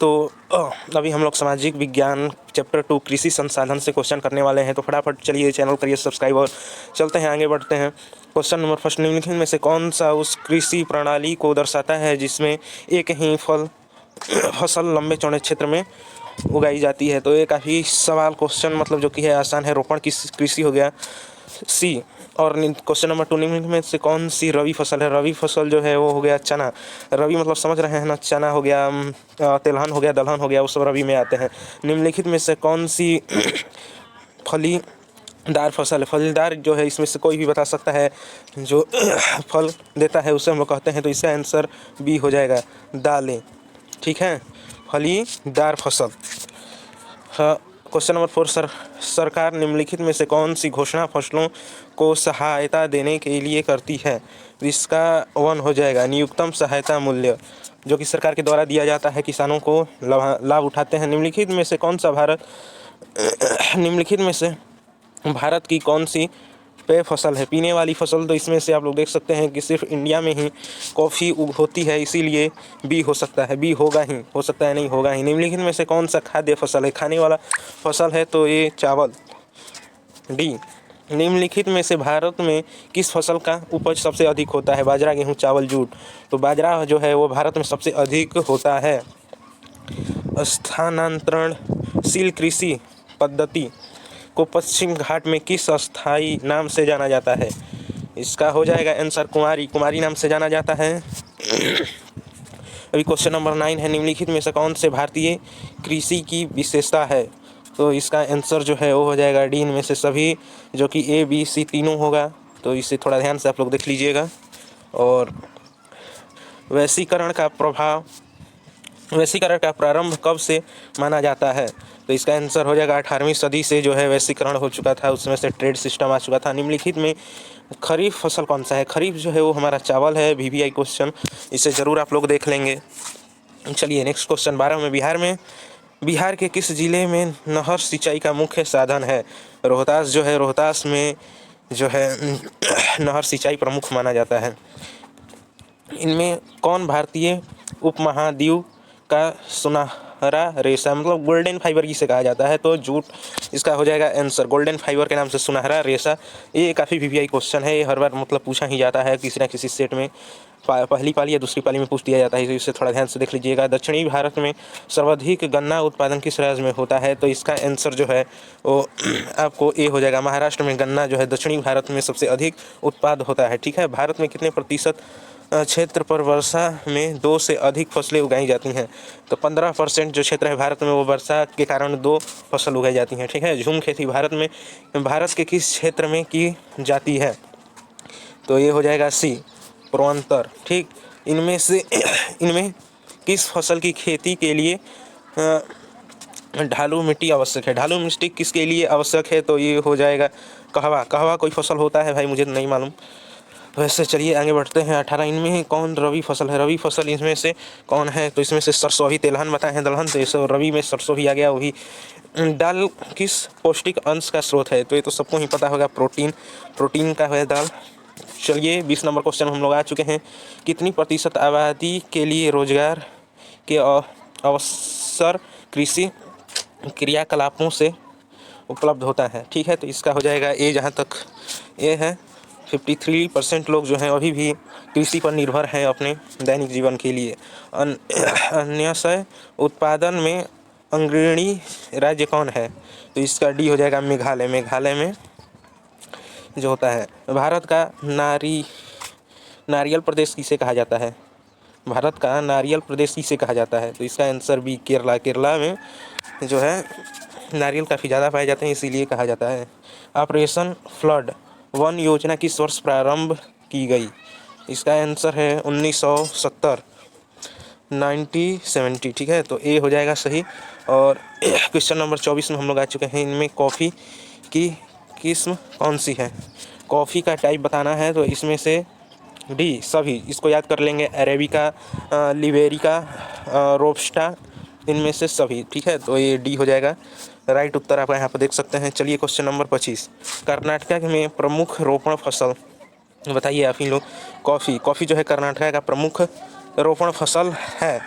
तो अभी हम लोग सामाजिक विज्ञान चैप्टर 2 कृषि संसाधन से क्वेश्चन करने वाले हैं। तो फटाफट चलिए चैनल करिए सब्सक्राइब और चलते हैं आगे बढ़ते हैं। क्वेश्चन नंबर फर्स्ट, निम्नलिखित में से कौन सा उस कृषि प्रणाली को दर्शाता है जिसमें एक ही फसल लंबे चौड़े क्षेत्र में उगाई जाती है। तो ये काफ़ी सवाल क्वेश्चन मतलब जो कि है आसान है। रोपण कृषि हो गया सी। और क्वेश्चन नंबर 2, निम्नलिखित में से कौन सी रबी फसल है। रबी फसल जो है वो हो गया चना। रबी मतलब समझ रहे हैं ना, चना हो गया, तिलहन हो गया, दलहन हो गया, वो सब रबी में आते हैं। निम्नलिखित में से कौन सी फलीदार फसल है। फलीदार जो है इसमें से कोई भी बता सकता है जो फल देता है उसे हम लोग कहते हैं। तो इसका आंसर बी हो जाएगा, दालें। ठीक है, फलीदार फसल। हाँ, क्वेश्चन नंबर 4, सरकार निम्नलिखित में से कौन सी घोषणा फसलों को सहायता देने के लिए करती है। इसका 1 हो जाएगा, न्यूनतम सहायता मूल्य, जो कि सरकार के द्वारा दिया जाता है, किसानों को लाभ उठाते हैं। निम्नलिखित में से भारत की कौन सी पेय फसल है, पीने वाली फसल। तो इसमें से आप लोग देख सकते हैं कि सिर्फ इंडिया में ही कॉफ़ी होती है, इसीलिए बी हो सकता है, बी होगा ही, हो सकता है नहीं होगा ही। निम्नलिखित में से कौन सा खाद्य फसल है, खाने वाला फसल है। तो ये चावल, डी। निम्नलिखित में से भारत में किस फसल का उपज सबसे अधिक होता है। बाजरा, गेहूँ, चावल, जूट। तो बाजरा जो है वो भारत में सबसे अधिक होता है। स्थानांतरणशील कृषि पद्धति को पश्चिम घाट में किस अस्थायी नाम से जाना जाता है। इसका हो जाएगा आंसर कुमारी नाम से जाना जाता है। अभी क्वेश्चन नंबर 9 है, निम्नलिखित में से कौन से भारतीय कृषि की विशेषता है। तो इसका आंसर जो है वो हो जाएगा डी, इनमें से सभी, जो कि ए बी सी तीनों होगा। तो इसे थोड़ा ध्यान से आप लोग देख लीजिएगा। और वैश्वीकरण का प्रारंभ कब से माना जाता है। तो इसका आंसर हो जाएगा 18वीं सदी से जो है वैश्वीकरण हो चुका था, उसमें से ट्रेड सिस्टम आ चुका था। निम्नलिखित में खरीफ फसल कौन सा है। खरीफ जो है वो हमारा चावल है, VVI क्वेश्चन, इसे ज़रूर आप लोग देख लेंगे। चलिए नेक्स्ट क्वेश्चन 12 में, बिहार के किस जिले में नहर सिंचाई का मुख्य साधन है। रोहतास जो है, रोहतास में जो है नहर सिंचाई प्रमुख माना जाता है। इनमें कौन भारतीय उपमहाद्वीप का सुनहरा रेशा मतलब गोल्डन फाइबर जिसे कहा जाता है। तो जूट इसका हो जाएगा आंसर, गोल्डन फाइबर के नाम से सुनहरा रेशा। ये काफ़ी VVI क्वेश्चन है, ये हर बार मतलब पूछा ही जाता है किसी न किसी सेट में, पहली पाली या दूसरी पाली में पूछ दिया जाता है। तो इसे थोड़ा ध्यान से देख लीजिएगा। दक्षिणी भारत में सर्वाधिक गन्ना उत्पादन किस राज्य में होता है। तो इसका आंसर जो है वो आपको ए हो जाएगा, महाराष्ट्र में गन्ना जो है दक्षिणी भारत में सबसे अधिक उत्पाद होता है। ठीक है, भारत में कितने प्रतिशत क्षेत्र पर वर्षा में 2 से अधिक फसलें उगाई जाती हैं। तो 15% जो क्षेत्र है भारत में वो वर्षा के कारण 2 फसल उगाई जाती हैं। ठीक है, झूम खेती भारत के किस क्षेत्र में की जाती है। तो ये हो जाएगा सी, पूर्वोत्तर। ठीक, इनमें किस फसल की खेती के लिए ढालू मिट्टी आवश्यक है। ढालू मिट्टी किसके लिए आवश्यक है। तो ये हो जाएगा कहवा कोई फसल होता है भाई, मुझे नहीं मालूम। वैसे चलिए आगे बढ़ते हैं। 18, इनमें कौन रबी फसल है। रबी फसल इसमें से कौन है। तो इसमें से सरसों, अभी तिलहन बताए हैं दलहन, तो इसे रबी में सरसों भी आ गया। वही दाल किस पौष्टिक अंश का स्रोत है। तो ये तो सबको ही पता होगा, प्रोटीन का है दाल। चलिए 20 नंबर क्वेश्चन हम लोग आ चुके हैं। कितनी प्रतिशत आबादी के लिए रोजगार के अवसर कृषि क्रियाकलापों से उपलब्ध होता है। ठीक है, तो इसका हो जाएगा ए, जहाँ तक ये है 53% लोग जो हैं अभी भी कृषि पर निर्भर हैं अपने दैनिक जीवन के लिए। अन्य उत्पादन में अग्रणी राज्य कौन है। तो इसका डी हो जाएगा, मेघालय में जो होता है। भारत का नारियल प्रदेश किसे कहा जाता है। भारत का नारियल प्रदेश किसे कहा जाता है। तो इसका आंसर बी, केरला में जो है नारियल काफ़ी ज़्यादा पाए जाते हैं, इसीलिए कहा जाता है। ऑपरेशन फ्लड 1 योजना किस वर्ष प्रारंभ की गई। इसका आंसर है 1970। ठीक है, तो ए हो जाएगा सही। और क्वेश्चन नंबर 24 में हम लोग आ चुके हैं। इनमें कॉफ़ी की किस्म कौन सी है। कॉफ़ी का टाइप बताना है। तो इसमें से डी सभी, इसको याद कर लेंगे, अरेबिका, लिबेरिका, रोबस्टा, इनमें से सभी। ठीक है, तो ये डी हो जाएगा राइट उत्तर, आप यहाँ पर देख सकते हैं। चलिए क्वेश्चन नंबर 25, कर्नाटक में प्रमुख रोपण फसल बताइए आप ही लोग। कॉफ़ी जो है कर्नाटक का प्रमुख रोपण फसल है।